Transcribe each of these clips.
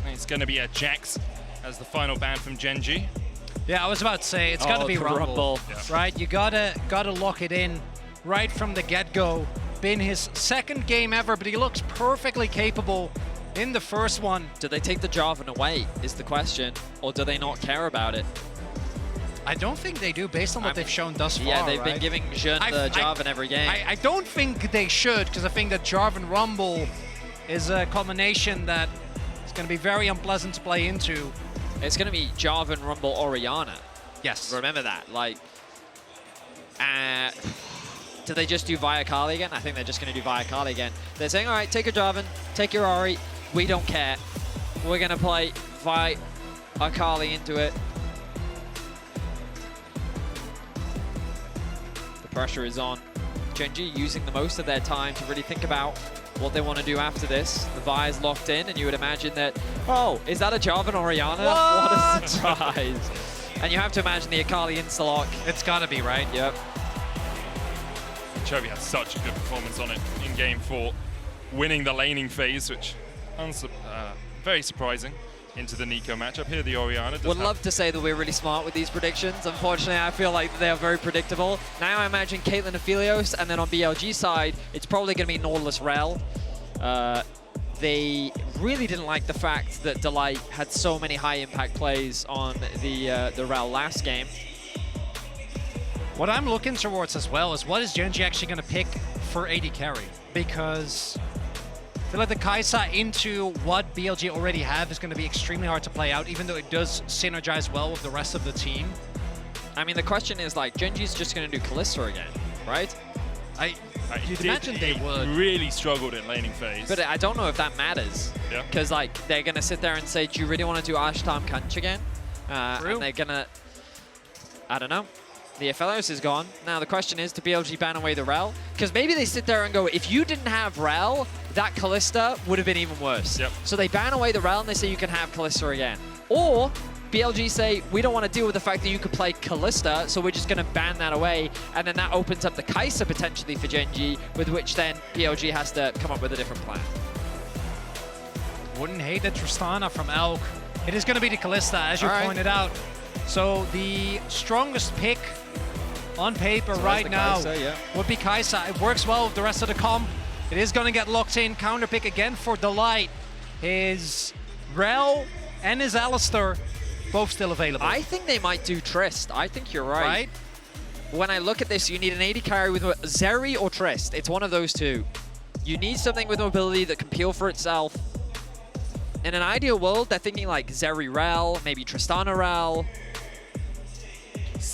It's going to be a Jax as the final ban from GENG. Yeah, I was about to say, it's got to be Rumble. Yeah. Right? You gotta lock it in right from the get-go. Been his second game ever, but he looks perfectly capable in the first one. Do they take the Jarvan away is the question, or do they not care about it? I don't think they do, based on what they've shown thus far. Yeah, they've been giving Jean the Jarvan every game. I don't think they should, because I think that Jarvan Rumble is a combination that is going to be very unpleasant to play into. It's going to be Jarvan, Rumble, Orianna. Yes. Remember that. Like, do they just do Via Kali again? I think they're just going to do Via Kali again. They're saying, all right, take your Jarvan, take your Ori. We don't care. We're going to play Via Kali into it. The pressure is on. GENG using the most of their time to really think about what they want to do after this. The Vi's locked in, and you would imagine that, oh, is that a Jarvan Orianna? What a surprise. And you have to imagine the Akali insta-lock. It's got to be, right? Yep. Chovy had such a good performance on it in Game 4, winning the laning phase, which very surprising into the Nico matchup. Here the Orianna Would love to say that we're really smart with these predictions. Unfortunately, I feel like they are very predictable. Now I imagine Caitlyn Aphelios, and then on BLG side, it's probably going to be Nautilus Rel. They really didn't like the fact that Delight had so many high-impact plays on the Rel last game. What I'm looking towards as well is what is GENG actually going to pick for AD carry? Because I feel like the Kai'Sa into what BLG already have is going to be extremely hard to play out, even though it does synergize well with the rest of the team. I mean, the question is, like, GENG's just going to do Kalista again, right? You'd imagine they would. Really struggled in laning phase. But I don't know if that matters. Yeah. Because, like, they're going to sit there and say, do you really want to do Ashtam Kanch again? And they're going to, I don't know. The Aphelios is gone. Now the question is, to BLG ban away the Rel? Because maybe they sit there and go, if you didn't have Rel, that Kalista would have been even worse. Yep. So they ban away the Rel and they say you can have Kalista again. Or BLG say, we don't want to deal with the fact that you could play Kalista, so we're just going to ban that away. And then that opens up the Kai'Sa potentially for GENG, with which then BLG has to come up with a different plan. Wouldn't hate the Tristana from Elk. It is going to be the Kalista, as you pointed out. So the strongest pick on paper right now would be Kai'Sa. It works well with the rest of the comp. It is going to get locked in. Counter pick again for Delight. His Rel and his Alistar both still available. I think they might do Trist. I think you're right. When I look at this, you need an AD carry with Zeri or Trist. It's one of those two. You need something with mobility that can peel for itself. In an ideal world, they're thinking like Zeri Rel, maybe Tristana Rel.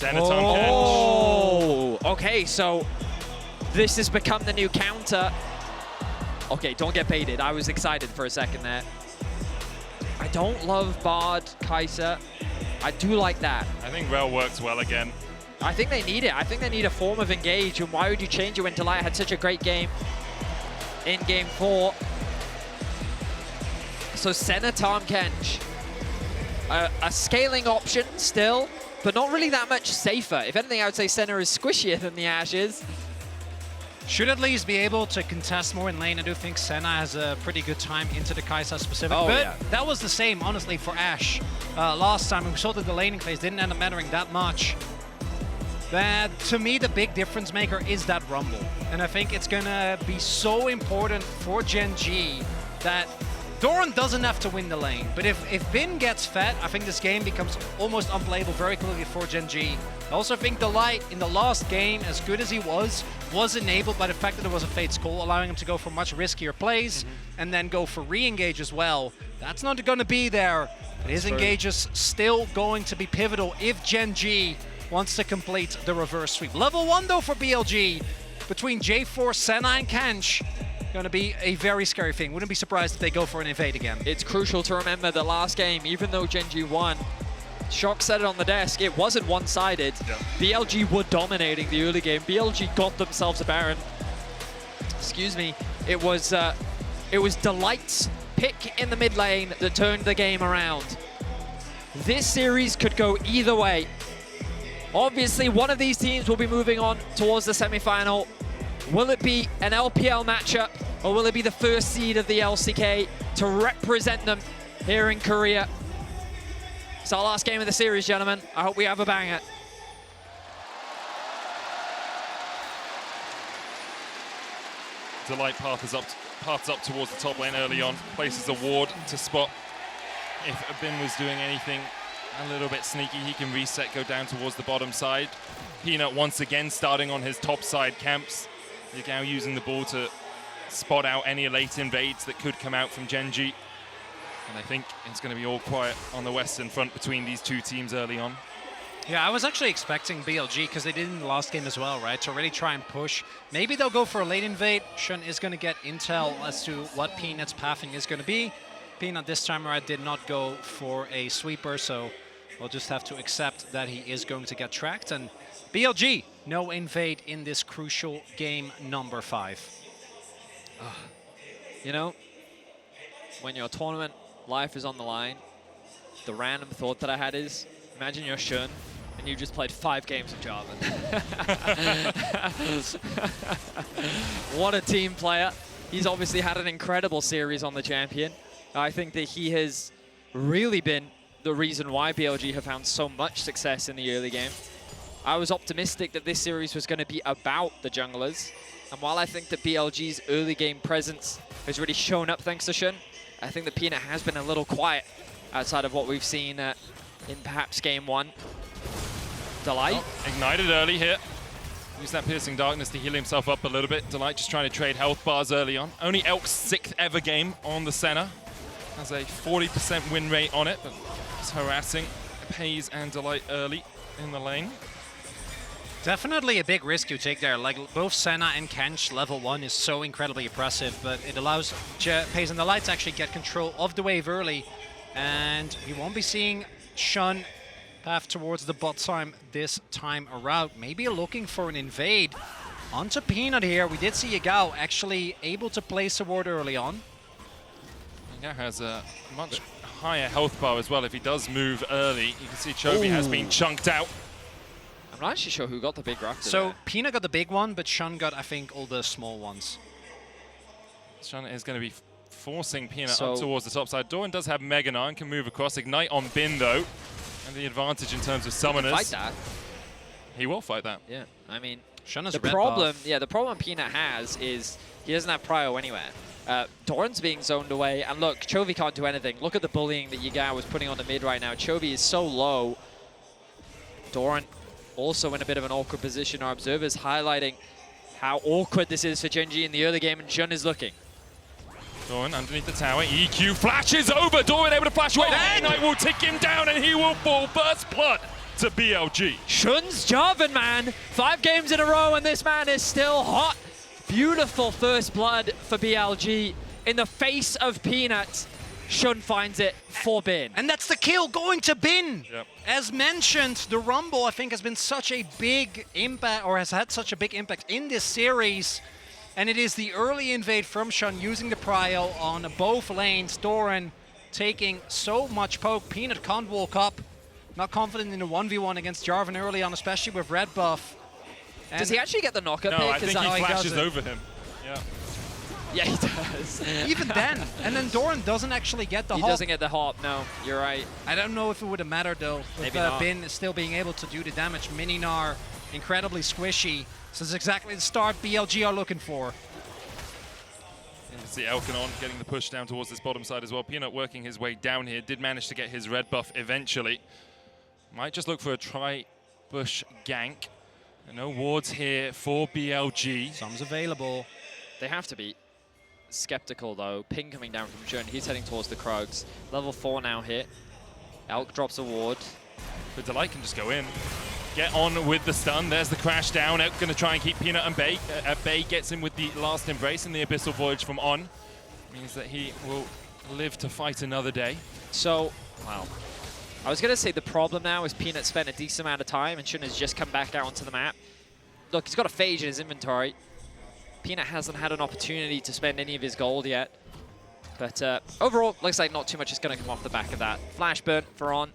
Oh, okay, so this has become the new counter. Okay, don't get baited. I was excited for a second there. I don't love Bard, Kai'Sa. I do like that. I think Rel works well again. I think they need it. I think they need a form of engage, and why would you change it when Delight had such a great game in Game 4? So Senna, Tahm Kench. A scaling option still, but not really that much safer. If anything, I would say Senna is squishier than the Ashes. Should at least be able to contest more in lane. I do think Senna has a pretty good time into the Kai'Sa specific. But that was the same, honestly, for Ashe last time. We saw that the laning phase didn't end up mattering that much. That, to me, the big difference maker is that Rumble. And I think it's going to be so important for GENG that Doran doesn't have to win the lane, but if Bin gets fed, I think this game becomes almost unplayable very quickly for GENG. I also think Delight, in the last game, as good as he was enabled by the fact that there was a Fate's Call, allowing him to go for much riskier plays, and then go for re-engage as well. That's not going to be there, but his engage is still going to be pivotal if GENG wants to complete the reverse sweep. Level 1, though, for BLG, between J4, Senna, and Kench. Going to be a very scary thing. Wouldn't be surprised if they go for an invade again. It's crucial to remember the last game, even though GENG won, Shock said it on the desk, it wasn't one-sided. Yeah. BLG were dominating the early game. BLG got themselves a Baron. Excuse me. It was Delight's pick in the mid lane that turned the game around. This series could go either way. Obviously, one of these teams will be moving on towards the semifinal. Will it be an LPL matchup, or will it be the first seed of the LCK to represent them here in Korea. It's our last game of the series, gentlemen. I hope we have a banger. Delight paths up towards the top lane early on, places a ward to spot. If Bin was doing anything a little bit sneaky, he can reset, go down towards the bottom side. Peanut once again starting on his top side camps. Yagao using the ball to spot out any late invades that could come out from GENG. And I think it's going to be all quiet on the western front between these two teams early on. Yeah, I was actually expecting BLG, because they did in the last game as well, right? To really try and push. Maybe they'll go for a late invade. Shun is going to get intel as to what Peanut's pathing is going to be. Peanut this time around did not go for a sweeper, so we'll just have to accept that he is going to get tracked. And BLG, no invade in this crucial game number 5. You know, when your tournament life is on the line, the random thought that I had is, imagine you're Shun and you just played 5 games of Jarvan. What a team player. He's obviously had an incredible series on the champion. I think that he has really been the reason why BLG have found so much success in the early game. I was optimistic that this series was going to be about the junglers. And while I think that BLG's early game presence has really shown up thanks to Shun, I think that Peanut has been a little quiet outside of what we've seen in perhaps game 1. Delight. Oh, ignited early here. Use that piercing darkness to heal himself up a little bit. Delight just trying to trade health bars early on. Only Elk's 6th ever game on the Senna. Has a 40% win rate on it, but it's harassing Pays and Delight early in the lane. Definitely a big risk you take there. Like, both Senna and Kench level 1 is so incredibly impressive, but it allows Pays and Delight to actually get control of the wave early, and we won't be seeing Shun path towards the bot time this time around. Maybe looking for an invade onto Peanut here. We did see Yagao actually able to place a ward early on. Yagao has a much higher health bar as well if he does move early. You can see Chovy has been chunked out. I'm not actually sure who got the big raptor. So there. Peanut got the big one, but Shun got, I think, all the small ones. Shun is going to be forcing Peanut up towards the top side. Doran does have Mega Knight, can move across. Ignite on Bin, though. And the advantage in terms of summoners. Fight that. He will fight that. Yeah, I mean, Shun has the problem Peanut has is he doesn't have prio anywhere. Doran's being zoned away, and look, Chovy can't do anything. Look at the bullying that Yagao was putting on the mid right now. Chovy is so low. Doran also in a bit of an awkward position. Our observers highlighting how awkward this is for GENG in the early game, and Shun is looking. Doran underneath the tower. EQ flashes over. Doran able to flash away. Knight will tick him down, and he will fall first blood to BLG. Shun's Jarvan, man. 5 games in a row, and this man is still hot. Beautiful first blood for BLG in the face of Peanut. Shun finds it for Bin. And that's the kill going to Bin. Yep. As mentioned, the Rumble, I think, has been such a big impact, or has had such a big impact in this series. And it is the early invade from Shun using the prio on both lanes. Doran taking so much poke. Peanut can't walk up. Not confident in a 1v1 against Jarvan early on, especially with red buff. And does he actually get the knockup No, pick? I think he flashes over him. Yeah. Yeah, he does. Even then. And then Doran doesn't actually get the hop. He doesn't get the hop, no. You're right. I don't know if it would have mattered, though. Maybe with not. Bin still being able to do the damage. Mininar, incredibly squishy. So this is exactly the start BLG are looking for. You can see Elkanon getting the push down towards this bottom side as well. Peanut working his way down here. Did manage to get his red buff eventually. Might just look for a tri-bush gank. And no wards here for BLG. Some's available. They have to be skeptical, though. Ping coming down from Shun. He's heading towards the Krugs. Level 4 now hit. Elk drops a ward. But Delight can just go in. Get on with the stun. There's the crash down. Elk going to try and keep Peanut and Bay. Bay gets in with the last embrace, and the Abyssal Voyage from On means that he will live to fight another day. So, wow. I was going to say the problem now is Peanut spent a decent amount of time and Shun has just come back out onto the map. Look, he's got a phage in his inventory. Peanut hasn't had an opportunity to spend any of his gold yet. But overall, looks like not too much is going to come off the back of that. Flash burn for On.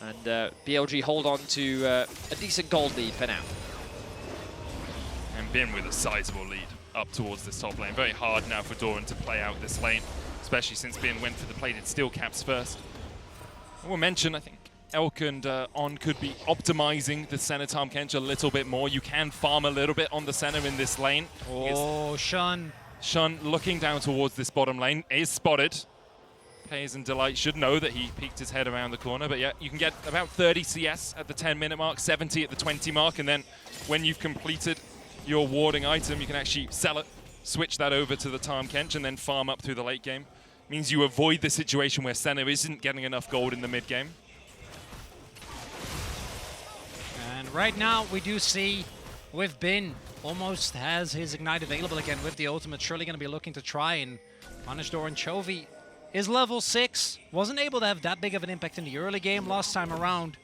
And BLG hold on to a decent gold lead for now. And Bin with a sizable lead up towards this top lane. Very hard now for Doran to play out this lane. especially since Bin went for the plated steel caps first. I will mention, I think Elk and On could be optimizing the center Tahm Kench a little bit more. You can farm a little bit on the center in this lane. Oh, Shun. Shun looking down towards this bottom lane is spotted. Pays and Delight should know that he peeked his head around the corner, but yeah, you can get about 30 CS at the 10-minute mark, 70 at the 20 mark, and then when you've completed your warding item, you can actually sell it, switch that over to the Tahm Kench, and then farm up through the late game. Means you avoid the situation where Senna isn't getting enough gold in the mid game. And right now we do see with Bin almost has his Ignite available again with the ultimate. Surely going to be looking to try and punish Doran. Chovy is level 6. Wasn't able to have that big of an impact in the early game last time around.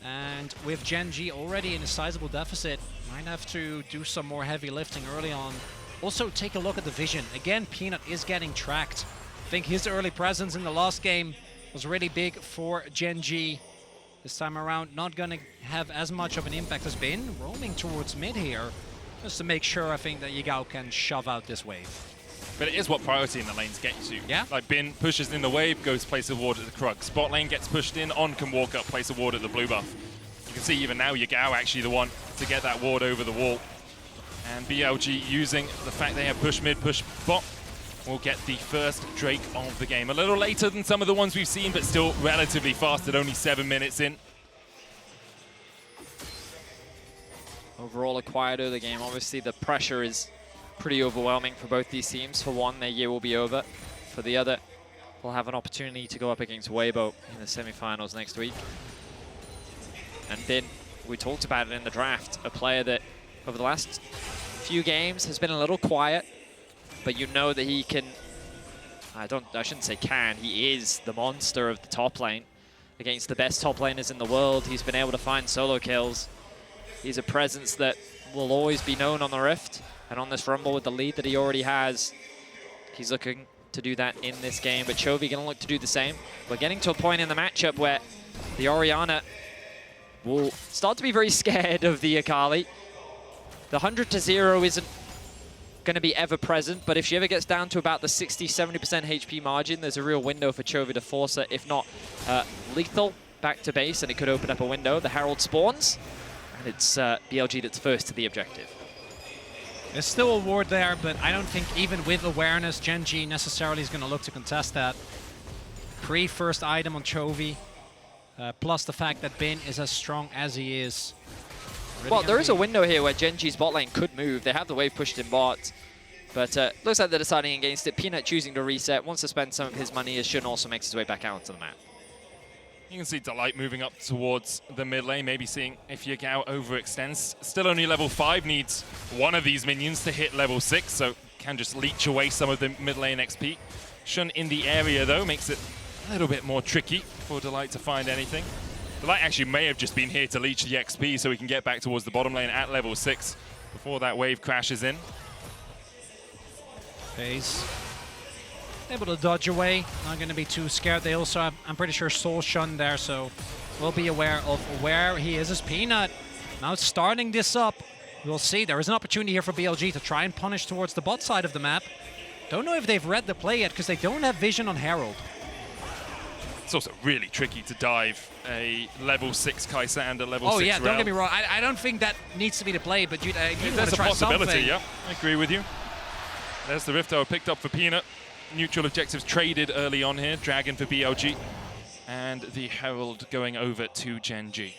And with GENG already in a sizable deficit, might have to do some more heavy lifting early on. Also, take a look at the vision. Again, Peanut is getting tracked. I think his early presence in the last game was really big for GENG. This time around, not going to have as much of an impact as Bin. Roaming towards mid here, just to make sure I think that Yagao can shove out this wave. But it is what priority in the lanes get you to. Yeah. Like Bin pushes in the wave, goes place a ward at the Krug. Spot lane gets pushed in, On can walk up, place a ward at the blue buff. You can see even now Yagao actually the one to get that ward over the wall. And BLG using the fact they have push mid, push bot, will get the first Drake of the game. A little later than some of the ones we've seen, but still relatively fast at only 7 minutes in. Overall, a quiet early game. Obviously, the pressure is pretty overwhelming for both these teams. For one, their year will be over. For the other, we'll have an opportunity to go up against Weibo in the semifinals next week. And Bin, we talked about it in the draft, a player that over the last few games has been a little quiet, but you know that he can, I shouldn't say can, he is the monster of the top lane. Against the best top laners in the world, he's been able to find solo kills. He's a presence that will always be known on the Rift, and on this Rumble with the lead that he already has, he's looking to do that in this game, but Chovy gonna look to do the same. We're getting to a point in the matchup where the Orianna will start to be very scared of the Akali. The 100-0 isn't going to be ever present, but if she ever gets down to about the 60-70% HP margin, there's a real window for Chovy to force her, if not lethal, back to base, and it could open up a window. The Herald spawns, and it's BLG that's first to the objective. There's still a ward there, but I don't think even with awareness, GENG necessarily is going to look to contest that. Pre-first item on Chovy, plus the fact that Bin is as strong as he is. Really well, there is a window here where GENG's bot lane could move. They have the wave pushed in bot, but looks like they're deciding against it. Peanut choosing to reset, wants to spend some of his money as Shun also makes his way back out onto the map. You can see Delight moving up towards the mid lane, maybe seeing if Yagao overextends. Still only level 5, needs one of these minions to hit level 6, so can just leech away some of the mid lane XP. Shun in the area though makes it a little bit more tricky for Delight to find anything. Delight actually may have just been here to leech the XP so we can get back towards the bottom lane at level 6 before that wave crashes in. FaZe able to dodge away, not going to be too scared. They also have, I'm pretty sure, Soul Shun there, so we'll be aware of where he is as Peanut. Now starting this up, we'll see. There is an opportunity here for BLG to try and punish towards the bot side of the map. Don't know if they've read the play yet because they don't have vision on Herald. It's also really tricky to dive a level 6 Kai'Sa and a level 6 Oh yeah, Rell. don't get me wrong. I don't think that needs to be the play, but you there's a try possibility, something. yeah. I agree with you. There's the Rift Tower picked up for Peanut. Neutral objectives traded early on here. Dragon for BLG. And the Herald going over to GENG.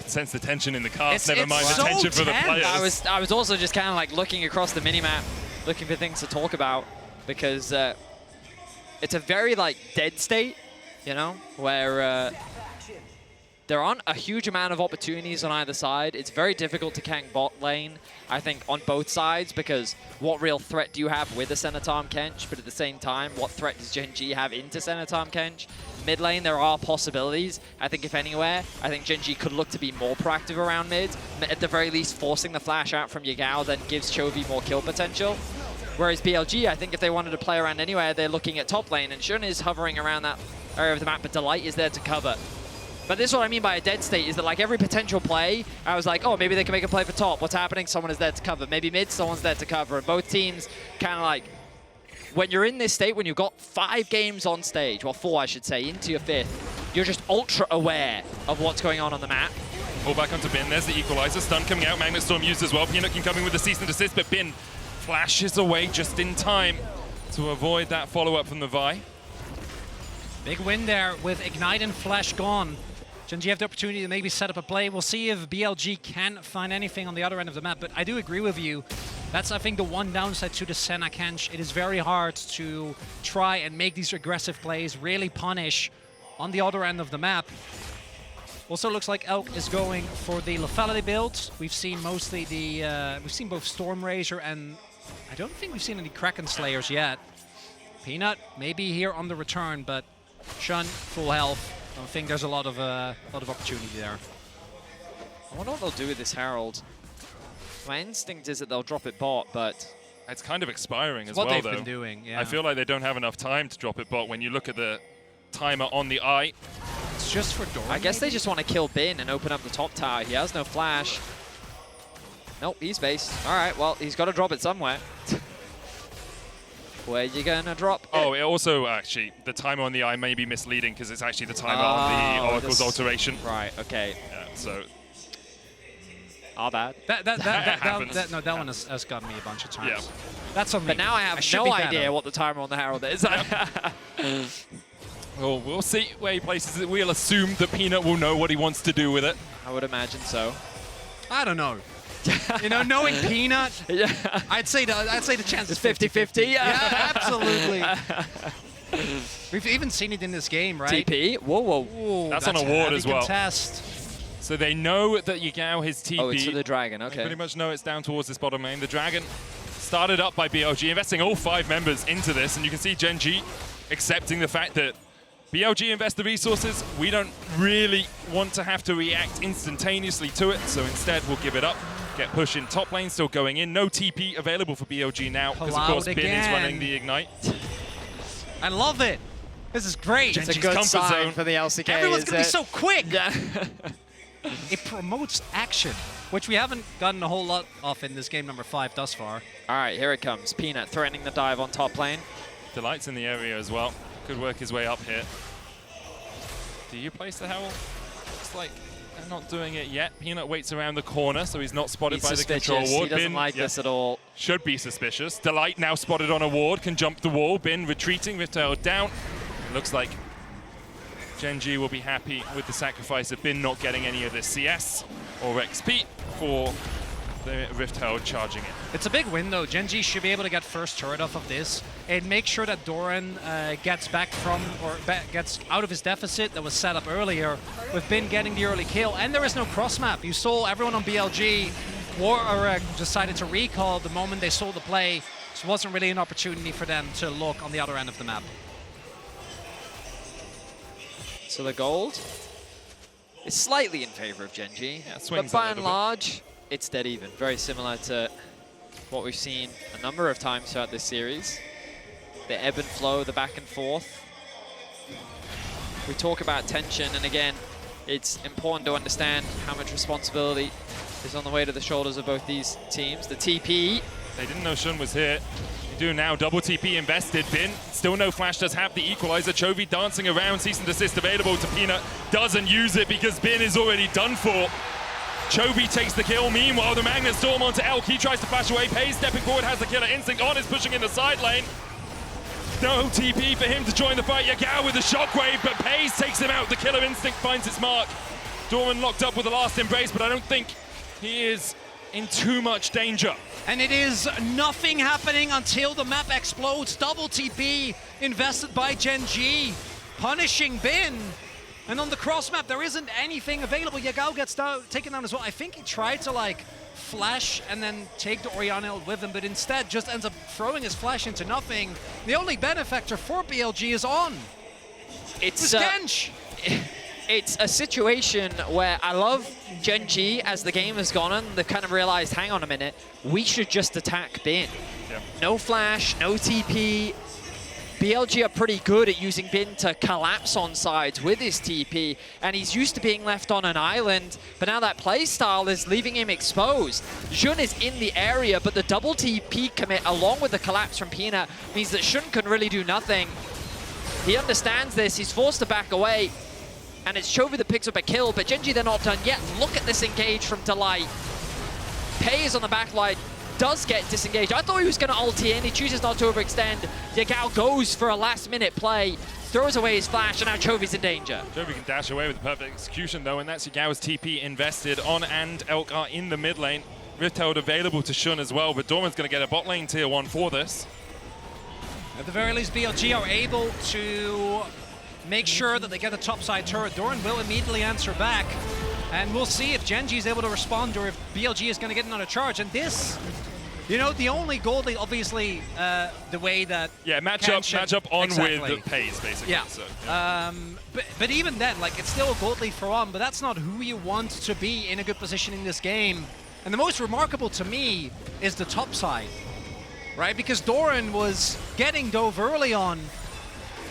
Sense the tension in the cast, never mind the so tension for the tense. players. I was also just kind of like looking across the minimap, looking for things to talk about, because it's a very like dead state, you know, where there aren't a huge amount of opportunities on either side. It's very difficult to gank bot lane, I think, on both sides, because what real threat do you have with a center Tahm Kench? But at the same time, what threat does GENG have into center Tahm Kench? Mid lane, there are possibilities. I think if anywhere, I think GENG could look to be more proactive around mid. At the very least, forcing the flash out from Yagao then gives Chovy more kill potential. Whereas BLG, I think if they wanted to play around anywhere, they're looking at top lane, and Shun is hovering around that area of the map, but Delight is there to cover. But this is what I mean by a dead state, is that like every potential play, I was like, oh, maybe they can make a play for top. What's happening? Someone is there to cover. Maybe mid, someone's there to cover. And both teams kind of like, when you're in this state, when you've got 5 games on stage, well 4 I should say, into your 5th, you're just ultra aware of what's going on the map. Pull back onto Bin, there's the equalizer. Stun coming out, Magnet Storm used as well. Peanut can come in with the cease and desist, but Bin flashes away just in time to avoid that follow-up from the Vi. Big win there with Ignite and Flash gone. GENG have the opportunity to maybe set up a play. We'll see if BLG can find anything on the other end of the map, but I do agree with you. That's, I think, the one downside to the Senna Kench. It is very hard to try and make these aggressive plays, really punish on the other end of the map. Also looks like Elk is going for the lethality build. We've seen mostly the, we've seen both Stormrazor and I don't think we've seen any Kraken Slayers yet. Peanut maybe here on the return, but Shun full health. I don't think there's a lot of opportunity there. I wonder what they'll do with this Herald. My instinct is that they'll drop it bot, but it's kind of expiring as what well, they've though. Been doing, yeah. I feel like they don't have enough time to drop it bot when you look at the timer on the eye. It's just for Doran. I guess they just want to kill Bin and open up the top tower. He has no flash. Nope, he's based. All right, well, he's got to drop it somewhere. Where you gonna drop it? Oh, it also, actually, the timer on the eye may be misleading because it's actually the timer on the Oracle's alteration. Right, okay. Yeah, so... Our bad. That one has gotten me a bunch of times. Yeah. That's on me. But now I have no idea what the timer on the Herald is. Well, we'll see where he places it. We'll assume that Peanut will know what he wants to do with it. I would imagine so. I don't know. You know, knowing Peanut, yeah. I'd say the chance is 50-50. Yeah, absolutely. We've even seen it in this game, right? TP. Whoa, whoa. Ooh, that's on a ward as well. Contest. So they know that Yagao has TP. Oh, it's for the Dragon, okay. They pretty much know it's down towards this bottom lane. The Dragon started up by BLG, investing all 5 members into this, and you can see GENG accepting the fact that BLG invest the resources. We don't really want to have to react instantaneously to it, so instead we'll give it up. Get push in top lane, still going in. No TP available for BLG now, because of course Bin is running the Ignite. I love it. This is great. It's a good sign for the LCK. Everyone's going to be so quick. Yeah. It promotes action, which we haven't gotten a whole lot of in this game number 5 thus far. All right, here it comes. Peanut threatening the dive on top lane. Delight's in the area as well. Could work his way up here. Do you place the Herald? Looks like they're not doing it yet. Peanut waits around the corner, so he's not spotted by the control ward. He doesn't like this at all. Should be suspicious. Delight now spotted on a ward, can jump the wall. Bin retreating, Rift Herald down. Looks like GENG will be happy with the sacrifice of Bin not getting any of this CS or XP for the Rift Herald charging it. It's a big win though. GENG should be able to get first turret off of this and make sure that Doran gets back from, or gets out of his deficit that was set up earlier with Bin getting the early kill. And there is no cross map. You saw everyone on BLG decided to recall the moment they saw the play. So it wasn't really an opportunity for them to look on the other end of the map. So the gold is slightly in favor of GENG, yeah, but by and large, it's dead even. Very similar to what we've seen a number of times throughout this series. The ebb and flow, the back and forth. We talk about tension, and again, it's important to understand how much responsibility is on the way to the shoulders of both these teams. The TP. They didn't know Shun was here. They do now. Double TP invested. Bin, still no flash, does have the equalizer. Chovy dancing around, cease and desist available to Peanut. Doesn't use it because Bin is already done for. Chovy takes the kill. Meanwhile, the Magnet Storm onto Elk. He tries to flash away. Pays stepping forward, has the killer instinct on, is pushing in the side lane. No TP for him to join the fight. Yagao with the shockwave, but Pays takes him out. The killer instinct finds its mark. Doran locked up with the last embrace, but I don't think he is in too much danger. And it is nothing happening until the map explodes. Double TP invested by GENG, punishing Bin. And on the cross map, there isn't anything available. Yagao gets taken down as well. I think he tried to like flash and then take the Oriana with him, but instead just ends up throwing his flash into nothing. The only benefactor for BLG is on. It's GENG. It's a situation where I love GENG as the game has gone on. They've kind of realized, hang on a minute, we should just attack Bin. Yeah. No flash, no TP. BLG are pretty good at using Bin to collapse on sides with his TP, and he's used to being left on an island, but now that playstyle is leaving him exposed. Jun is in the area, but the double TP commit along with the collapse from Peanut means that Jun can really do nothing. He understands this, he's forced to back away, and it's Chovy that picks up a kill, but GENG, they're not done yet. Look at this engage from Delight. Pei is on the backline, does get disengaged. I thought he was going to ulti in, he chooses not to overextend. Yagao goes for a last-minute play, throws away his flash, and now Chovy's in danger. Chovy can dash away with the perfect execution, though, and that's Yagao's TP invested on, and Elk are in the mid lane. Rift Herald available to Shun as well, but Dorman's going to get a bot lane tier 1 for this. At the very least, BLG are able to make sure that they get the topside turret. Doran will immediately answer back. And we'll see if GENG is able to respond or if BLG is going to get another charge. And this, you know, the only goal, obviously, the way that... Yeah, match up on exactly. with Pays, basically. Yeah. So, yeah. But even then, like, it's still a gold lead for one, but that's not who you want to be in a good position in this game. And the most remarkable to me is the top side, right? Because Doran was getting dove early on,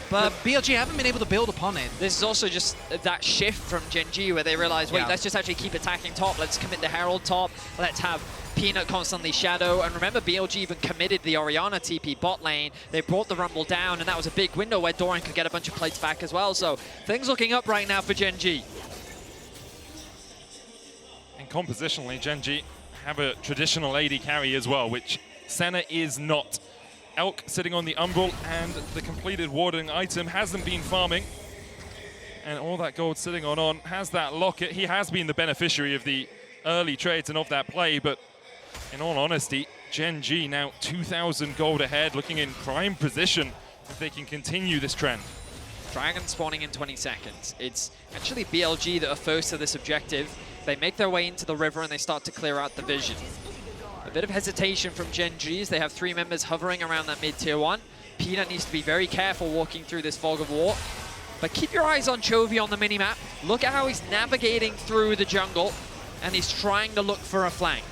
but BLG haven't been able to build upon it. This is also just that shift from GENG where they realize, wait, let's just actually keep attacking top. Let's commit the Herald top. Let's have Peanut constantly shadow. And remember, BLG even committed the Orianna TP bot lane. They brought the Rumble down, and that was a big window where Doran could get a bunch of plates back as well. So things looking up right now for GENG. And compositionally, GENG have a traditional AD carry as well, which Senna is not. Elk sitting on the Umbral, and the completed warding item hasn't been farming. And all that gold sitting on has that locket. He has been the beneficiary of the early trades and of that play, but in all honesty, GENG now 2,000 gold ahead, looking in prime position if they can continue this trend. Dragon spawning in 20 seconds. It's actually BLG that are first to this objective. They make their way into the river and they start to clear out the vision. A bit of hesitation from GENG as they have 3 members hovering around that mid-tier 1. Peanut needs to be very careful walking through this fog of war. But keep your eyes on Chovy on the minimap. Look at how he's navigating through the jungle, and he's trying to look for a flank.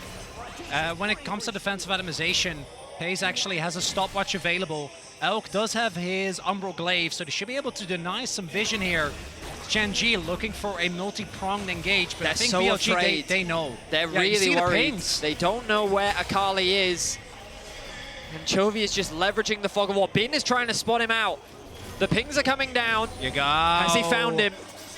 When it comes to defensive atomization, Pays actually has a stopwatch available. Elk does have his Umbral Glaive, so they should be able to deny some vision here. GENG looking for a multi-pronged engage, but They're I think so BLG, afraid. they know. They're Yeah, you really see the worried. pings. They don't know where Akali is. And Chovy is just leveraging the fog of war. Bin is trying to spot him out. The pings are coming down. Yagao. As he found him.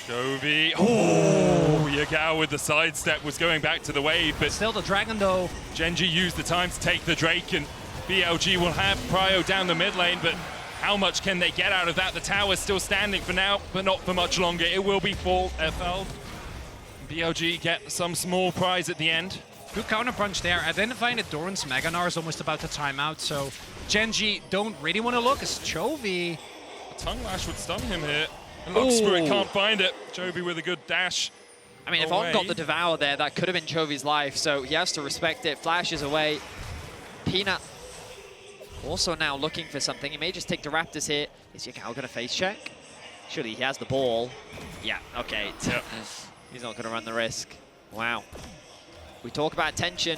Chovy, oh, Yagao with the sidestep was going back to the wave, but Still the Dragon though. GENG used the time to take the Drake, and BLG will have Prio down the mid lane, but how much can they get out of that? The tower's still standing for now, but not for much longer. It will be full FL. BLG get some small prize at the end. Good counter punch there. Identifying that Doran's Meganar is almost about to time out, so GENG don't really want to look as Chovy. A tongue lash would stun him here. And Luxspirit can't find it. Chovy with a good dash. I mean, if On got the Devour there, that could have been Chovy's life, so he has to respect it. Flashes away. Peanut also now looking for something. He may just take the Raptors here. Is Yagao going to face check? Surely he has the ball. Yeah, okay. Yep. He's not going to run the risk. Wow. We talk about tension.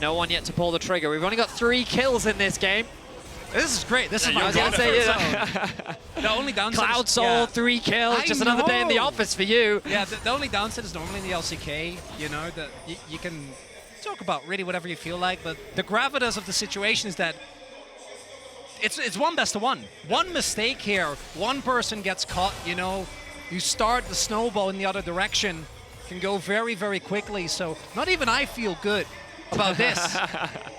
No one yet to pull the trigger. We've only got 3 kills in this game. This is great. This is you my got favorite. The only downside Cloud is, Soul, 3 kills. Just another day in the office for you. Yeah, the only downside is normally in the LCK, you know, that you can talk about really whatever you feel like, but the gravitas of the situation is that it's 1 best of 1. One mistake here, one person gets caught, you know, you start the snowball in the other direction, can go very, very quickly, so not even I feel good about this.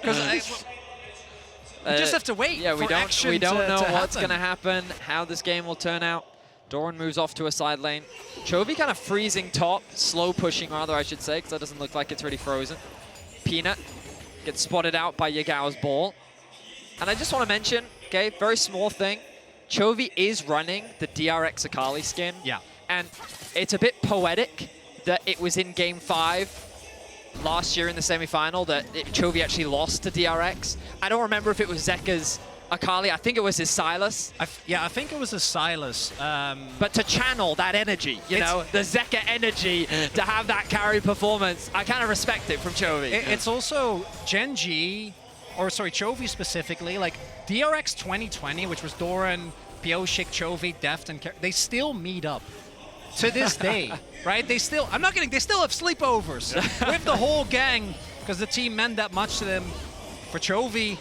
Because we just have to wait yeah, for action we don't know to what's happen. going to happen, how this game will turn out. Doran moves off to a side lane. Chovy kind of freezing top, slow pushing rather, I should say, because that doesn't look like it's really frozen. Peanut gets spotted out by Yagao's ball. And I just want to mention, okay, very small thing. Chovy is running the DRX Akali skin. Yeah. And it's a bit poetic that it was in Game 5 last year in the semi-final that Chovy actually lost to DRX. I don't remember if it was Zeka's Akali. I think it was his Silas. Yeah, I think it was a Silas. But to channel that energy, you know, the Zeka energy, to have that carry performance, I kind of respect it from Chovy. It's also GENG Chovy specifically, like DRX 2020, which was Doran, Pioshik, Chovy, Deft, and they still meet up to this day, right? They still, I'm not kidding, they still have sleepovers with the whole gang because the team meant that much to them. For Chovy,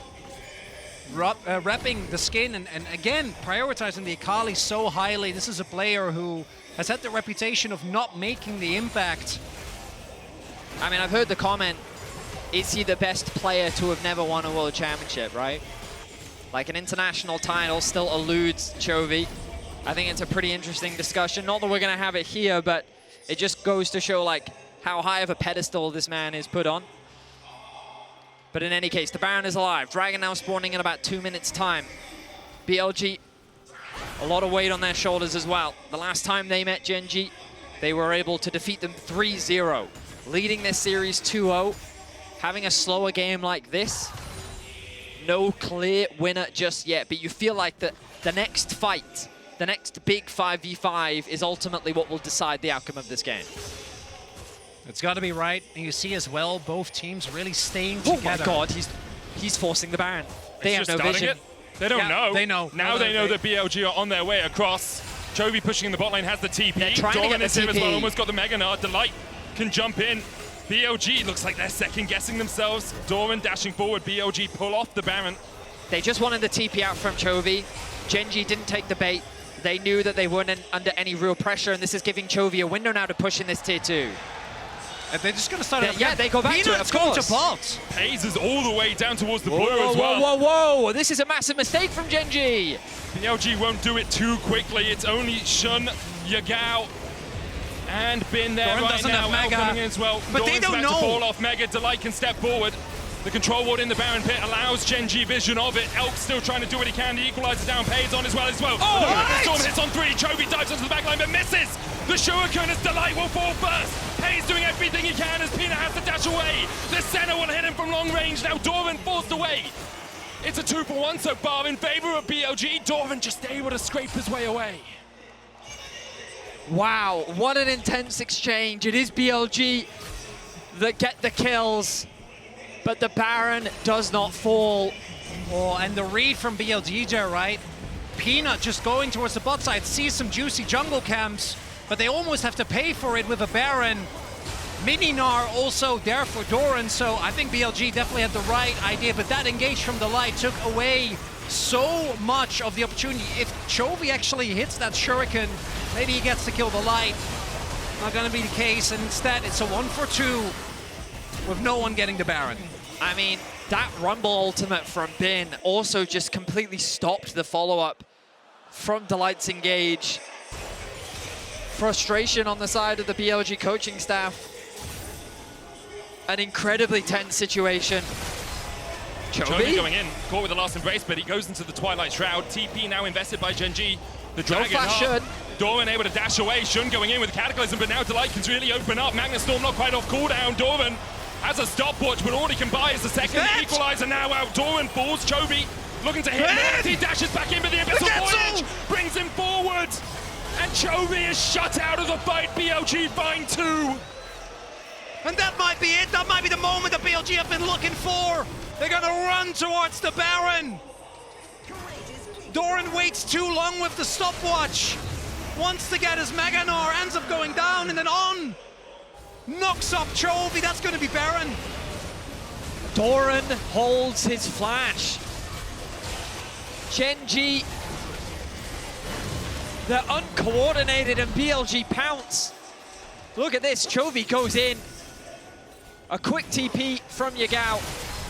repping the skin and again, prioritizing the Akali so highly. This is a player who has had the reputation of not making the impact. I mean, I've heard the comment, is he the best player to have never won a World Championship, right? Like an international title still eludes Chovy. I think it's a pretty interesting discussion. Not that we're going to have it here, but it just goes to show like how high of a pedestal this man is put on. But in any case, the Baron is alive. Dragon now spawning in about 2 minutes' time. BLG, a lot of weight on their shoulders as well. The last time they met GENG, they were able to defeat them 3-0, leading this series 2-0. Having a slower game like this, no clear winner just yet, but you feel like the next fight, the next big 5v5 is ultimately what will decide the outcome of this game. It's got to be right. And you see as well, both teams really staying together. Oh my God, he's forcing the Baron. They have no vision. It. They don't know. They know. Now they know that BLG are on their way across. Chovy pushing in the bot lane has the TP. They're trying to get the is here as TP. well, almost got the Mega Nard. Delight can jump in. BLG looks like they're second guessing themselves. Doran dashing forward. BLG pull off the Baron. They just wanted the TP out from Chovy. GENG didn't take the bait. They knew that they weren't under any real pressure, and this is giving Chovy a window now to push in this tier 2. They're just going to start it. Yeah, they go back to it, of course. To bot. Hayes is all the way down towards the blue whoa, as well. Whoa, whoa, whoa. This is a massive mistake from GENG. BLG won't do it too quickly. It's only Shun, Yagao, and Bin there Doran right doesn't now. have Mega. Coming in as well. But Doran's they don't about know. to fall off Mega. Delight can step forward. The control ward in the Baron pit allows GENG vision of it. Elk still trying to do what he can. The equalizer down, Pays on as well. Oh, the Storm hits on 3. Chovy dives onto the back line but misses. The Shuriken as Delight will fall first. Pays doing everything he can as Peanut has to dash away. The Senna will hit him from long range. Now Doran forced away. It's a 2-for-1 so far in favor of BLG. Doran just able to scrape his way away. Wow, what an intense exchange. It is BLG that get the kills, but the Baron does not fall. Oh, and the read from BLG, right? Peanut just going towards the bot side, sees some juicy jungle camps, but they almost have to pay for it with a Baron. Mininar also there for Doran, so I think BLG definitely had the right idea, but that engage from Delight took away so much of the opportunity. If Chovy actually hits that Shuriken, maybe he gets to kill Delight. Not gonna be the case, and instead it's a 1-for-2 with no one getting the Baron. I mean, that Rumble ultimate from Bin also just completely stopped the follow-up from Delight's engage. Frustration on the side of the BLG coaching staff. An incredibly tense situation. Chovy going in, caught with the last embrace, but he goes into the Twilight Shroud. TP now invested by GENG. The Dragon up. Doran able to dash away. Shun going in with Cataclysm, but now Delight can really open up. Magnet Storm not quite off cooldown. Doran has a stopwatch, but all he can buy is the second equalizer now out. Doran falls. Chovy looking to hit him. He dashes back in, but the Abyssal Voyage brings him forward. And Chovy is shut out of the fight. BLG find 2. And that might be it. That might be the moment that BLG have been looking for. They're going to run towards the Baron. Doran waits too long with the stopwatch. Wants to get his Mega Nard, ends up going down and then on. Knocks up Chovy. That's going to be Baron. Doran holds his flash. GENG, they're uncoordinated and BLG pounce. Look at this, Chovy goes in. A quick TP from Yagao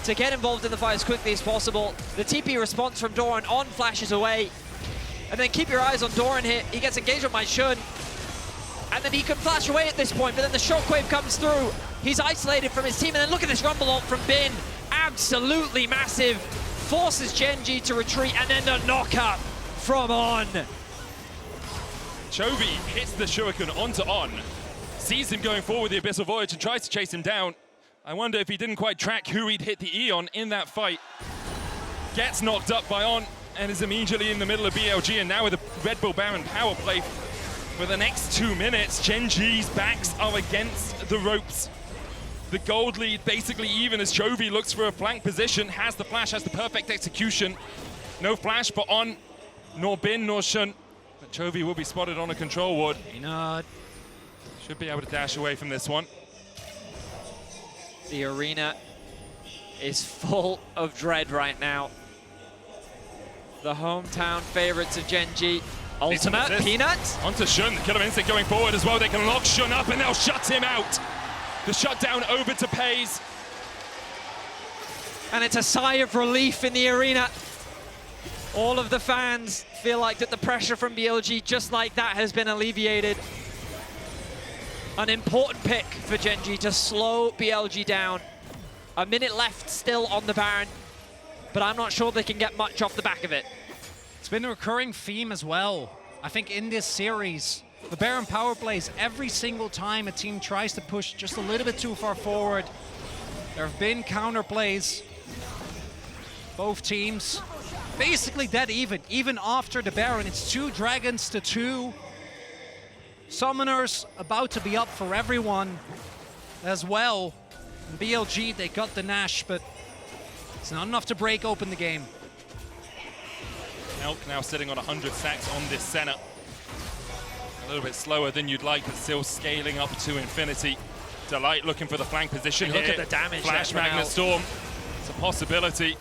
to get involved in the fight as quickly as possible. The TP response from Doran on flashes away. And then keep your eyes on Doran here. He gets engaged by Shun. And then he can flash away at this point, but then the shockwave comes through. He's isolated from his team, and then look at this Rumble ult from Bin. Absolutely massive. Forces GENG to retreat, and then the knockup from On. Chovy hits the Shuriken onto On. Sees him going forward with the Abyssal Voyage and tries to chase him down. I wonder if he didn't quite track who he'd hit the Eon in that fight. Gets knocked up by On and is immediately in the middle of BLG, and now with a Red Bull Baron power play for the next 2 minutes, GENG's backs are against the ropes. the gold lead basically even as Chovy looks for a flank position, has the flash, has the perfect execution. No flash for On, nor Bin, nor Shun. But Chovy will be spotted on a control ward. Peanut. Should be able to dash away from this one. The arena is full of dread right now. The hometown favorites of GENG. Ultimate, Peanut. Onto Shun, the killer instinct going forward as well. They can lock Shun up and they'll shut him out. The shutdown over to Pays. And it's a sigh of relief in the arena. All of the fans feel like that the pressure from BLG just like that has been alleviated. An important pick for GENG to slow BLG down. A minute left still on the Baron, but I'm not sure they can get much off the back of it. It's been a recurring theme as well. I think in this series, the Baron power plays, every single time a team tries to push just a little bit too far forward, there have been counter plays. Both teams basically dead even after the Baron. It's 2 dragons to 2. Summoners about to be up for everyone as well. And BLG, they got the Nash, but it's not enough to break open the game. Elk now sitting on 100 stacks on this center. A little bit slower than you'd like, but still scaling up to infinity. Delight looking for the flank position here. Look at the damage. Flash Magnet Storm. It's a possibility.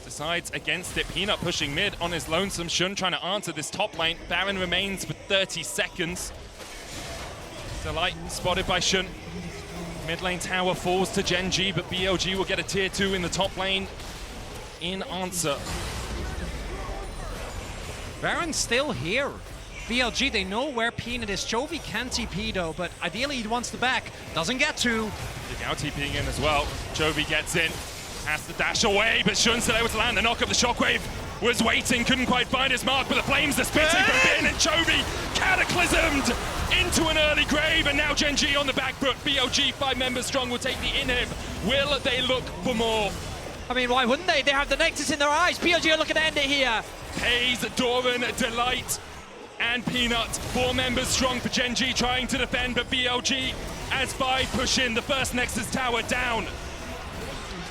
Decides against it. Peanut pushing mid on his lonesome. Shun trying to answer this top lane. Baron remains for 30 seconds. Delight spotted by Shun. Mid lane tower falls to GENG, but BLG will get a tier 2 in the top lane in answer. Baron's still here. BLG, they know where Peanut is. Chovy can TP though, but ideally he wants the back. Doesn't get to. Now TPing in as well. Chovy gets in. Has to dash away, but Shun's still able to land. The knock of the shockwave was waiting, couldn't quite find his mark, but the flames are spitting from Bin, and Chovy cataclysmed into an early grave, and now GENG on the back foot. BLG, 5 members strong, will take the inhib. Will they look for more? I mean, why wouldn't they? They have the Nexus in their eyes. BLG are looking to end it here. Hayes, Doran, Delight, and Peanut. 4 members strong for GENG trying to defend, but BLG as 5 push in. The first Nexus tower down.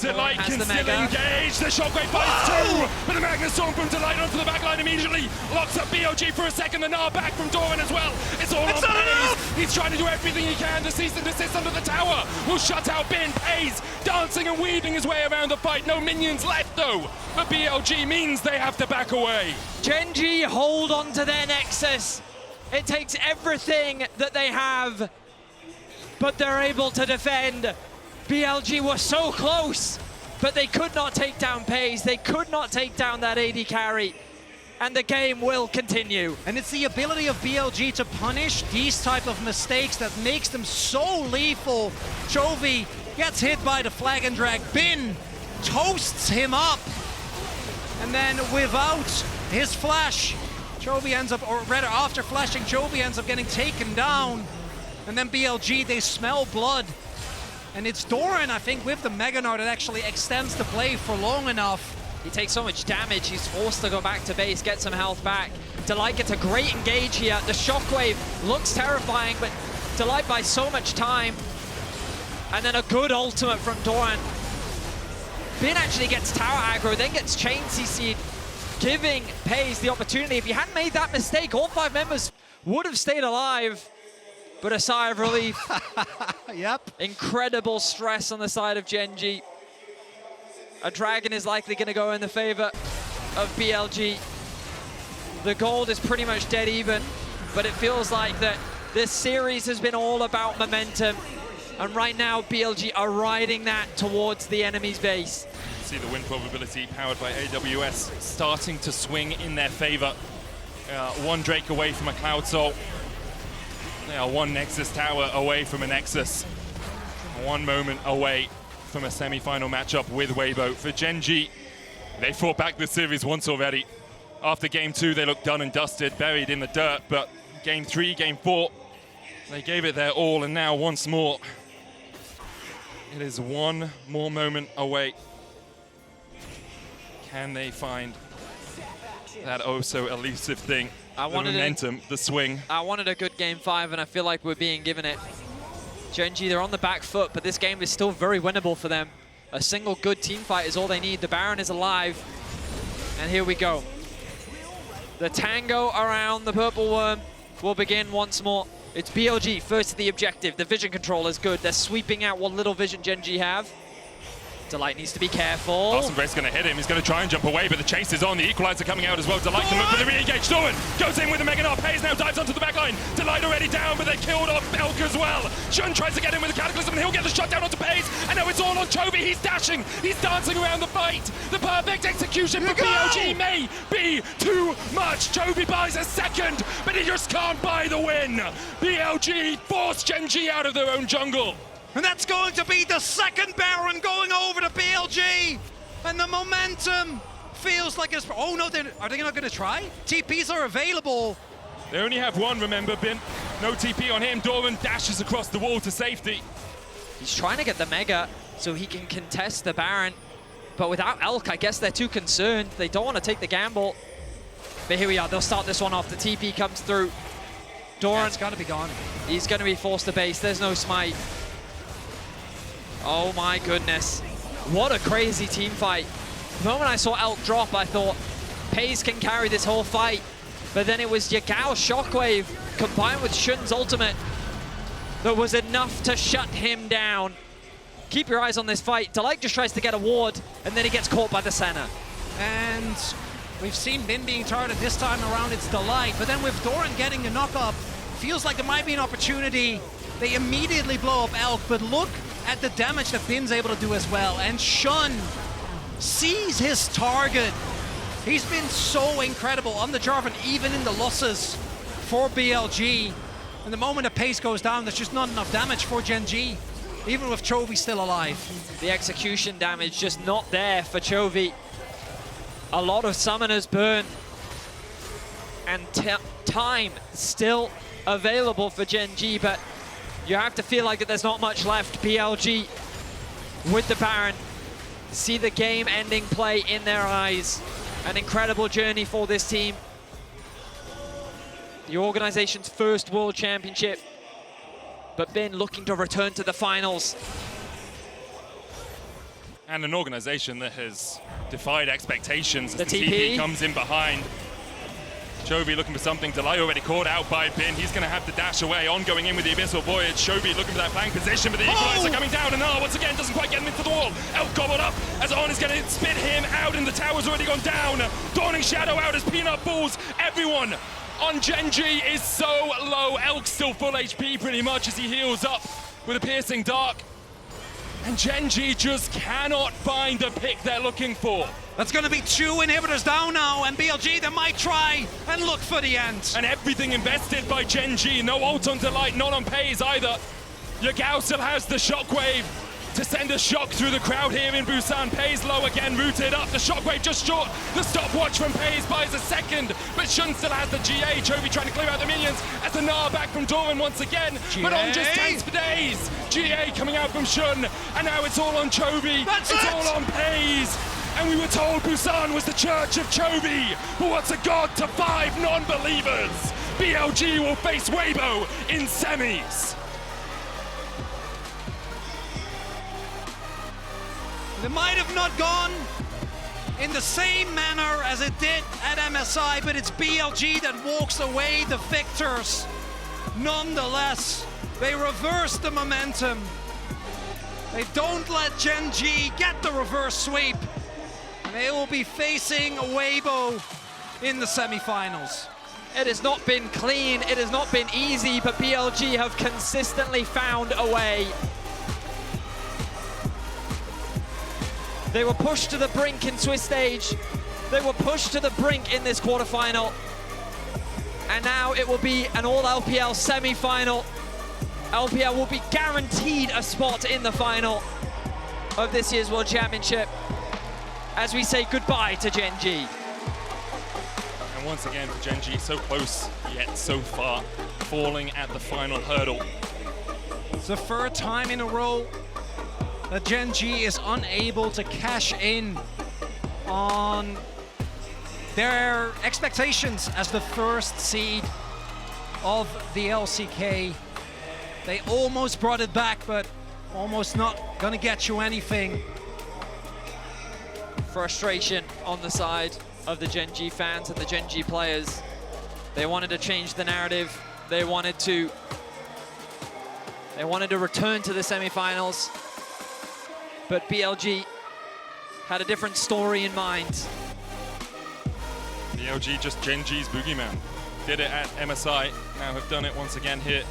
Delight can still engage. The shockwave finds 2, but the Magnet Storm from Delight onto the backline immediately locks up BLG for a second. The Gnar back from Doran as well. It's all on Pays. He's trying to do everything he can. The cease and desist under the tower will shut out Bin. Pays dancing and weaving his way around the fight. No minions left though, but BLG means they have to back away. GENG hold on to their Nexus. It takes everything that they have, but they're able to defend. BLG were so close, but they could not take down Pays. They could not take down that AD carry, and the game will continue. And it's the ability of BLG to punish these type of mistakes that makes them so lethal. Chovy gets hit by the flag and drag. Bin toasts him up, and then without his flash, Chovy ends up, or rather after flashing, Chovy ends up getting taken down. And then BLG, they smell blood. And it's Doran, I think, with the Mega Gnar that actually extends the play for long enough. He takes so much damage, he's forced to go back to base, get some health back. Delight gets a great engage here. The shockwave looks terrifying, but Delight buys so much time. And then a good ultimate from Doran. Bin actually gets tower aggro, then gets chain CC'd, giving Pays the opportunity. If he hadn't made that mistake, all 5 members would have stayed alive. But a sigh of relief. Yep. Incredible stress on the side of GENG. A dragon is likely going to go in the favor of BLG. The gold is pretty much dead even, but it feels like that this series has been all about momentum. And right now, BLG are riding that towards the enemy's base. See the win probability powered by AWS starting to swing in their favor. 1 Drake away from a Cloud Soul. They are 1 Nexus tower away from a Nexus. 1 moment away from a semi-final matchup with Weibo. For GENG, they fought back this series once already. After game 2, they looked done and dusted, buried in the dirt. But game 3, game 4, they gave it their all, and now once more, it is 1 more moment away. Can they find that oh so elusive thing? The momentum, the swing. I wanted a good game 5, and I feel like we're being given it. GENG, they're on the back foot, but this game is still very winnable for them. A single good team fight is all they need. The Baron is alive. And here we go. The tango around the Purple Worm will begin once more. It's BLG first to the objective. The vision control is good. They're sweeping out what little vision GENG have. Delight needs to be careful. Awesome Break's going to hit him. He's going to try and jump away, but the chase is on. The equalizer coming out as well. Delight can look for the re-engage. Doran goes in with a Mega Knock. Hayes now dives onto the back line. Delight already down, but they killed off Elk as well. Shun tries to get in with the Cataclysm, and he'll get the shot down onto Hayes. And now it's all on Chovy. He's dashing. He's dancing around the fight. The perfect execution for BLG may be too much. Chovy buys a second, but he just can't buy the win. BLG forced GENG out of their own jungle. And that's going to be the second Baron going over to BLG. And the momentum feels like it's... Oh no, are they not going to try? TPs are available. They only have one, remember, Bin. No TP on him. Doran dashes across the wall to safety. He's trying to get the Mega so he can contest the Baron. But without Elk, I guess they're too concerned. They don't want to take the gamble. But here we are. They'll start this one off. The TP comes through. Doran's got to be gone. He's going to be forced to base. There's no smite. Oh my goodness. What a crazy team fight. The moment I saw Elk drop, I thought, Pace can carry this whole fight. But then it was Yagao's Shockwave combined with Shun's ultimate that was enough to shut him down. Keep your eyes on this fight. Delight just tries to get a ward, and then he gets caught by the Senna. And we've seen Bin being targeted this time around, it's Delight. But then with Doran getting the knock-up, feels like there might be an opportunity. They immediately blow up Elk, but look at the damage that Bin's able to do as well. And Shun sees his target. He's been so incredible on the Jarvan, even in the losses for BLG. And the moment the pace goes down, there's just not enough damage for GENG, even with Chovy still alive. The execution damage just not there for Chovy. A lot of summoners burn. And time still available for GENG, but you have to feel like that there's not much left. BLG with the Baron. See the game-ending play in their eyes. An incredible journey for this team. The organization's first World Championship. But Bin looking to return to the finals. And an organization that has defied expectations as The the TP comes in behind. Chovy looking for something. Delight already caught out by Bin. He's going to have to dash away on going in with the Abyssal Voyage. Chovy looking for that flank position, but the equalizer coming down, and once again doesn't quite get him into the wall. Elk gobbled up as On is going to spit him out, and the tower's already gone down. Dawning Shadow out as Peanut Balls. Everyone on GENG is so low. Elk's still full HP pretty much as he heals up with a Piercing Dark. And GENG just cannot find the pick they're looking for. That's going to be 2 inhibitors down now, and BLG, they might try and look for the end. And everything invested by GENG. No ult on Delight, not on Paze either. Yagao still has the Shockwave to send a shock through the crowd here in Busan. Paze low again, rooted up. The Shockwave just short. The stopwatch from Paze buys a second, but Shun still has the GA. Chovy trying to clear out the minions as the Gnar back from Doran once again. GA. But On just tanks for days. GA coming out from Shun, and now it's all on Chovy. It's all on Paze. And we were told Busan was the church of Chovy, but what's a god to 5 non-believers? BLG will face Weibo in semis. They might have not gone in the same manner as it did at MSI, but it's BLG that walks away the victors. Nonetheless, they reverse the momentum. They don't let GENG get the reverse sweep. They will be facing Weibo in the semifinals. It has not been clean, it has not been easy, but BLG have consistently found a way. They were pushed to the brink in Swiss stage. They were pushed to the brink in this quarterfinal. And now it will be an all LPL semi-final. LPL will be guaranteed a spot in the final of this year's World Championship as we say goodbye to GENG. And once again for GENG, so close yet so far, falling at the final hurdle. It's the third time in a row that GENG is unable to cash in on their expectations as the first seed of the LCK. They almost brought it back, but almost not going to get you anything. Frustration on the side of the GENG fans and the GENG players. They wanted to change the narrative. They wanted to return to the semifinals. But BLG had a different story in mind. BLG just GENG's boogeyman. Did it at MSI, now have done it once again here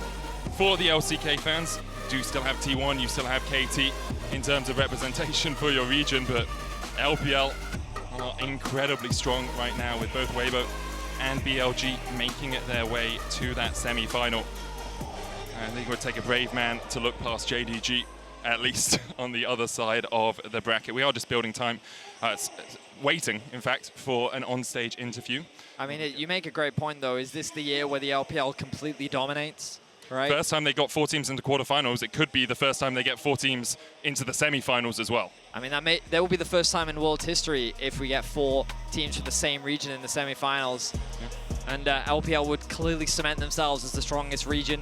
for the LCK fans. You do still have T1, you still have KT in terms of representation for your region, but LPL are incredibly strong right now with both Weibo and BLG making it their way to that semi-final. I think it would take a brave man to look past JDG, at least on the other side of the bracket. We are just building time, waiting, in fact, for an on-stage interview. I mean, you make a great point, though. Is this the year where the LPL completely dominates, right? First time they got 4 teams into quarterfinals, it could be the first time they get 4 teams into the semi-finals as well. I mean, that will be the first time in world history if we get 4 teams from the same region in the semi-finals. Yeah. And LPL would clearly cement themselves as the strongest region.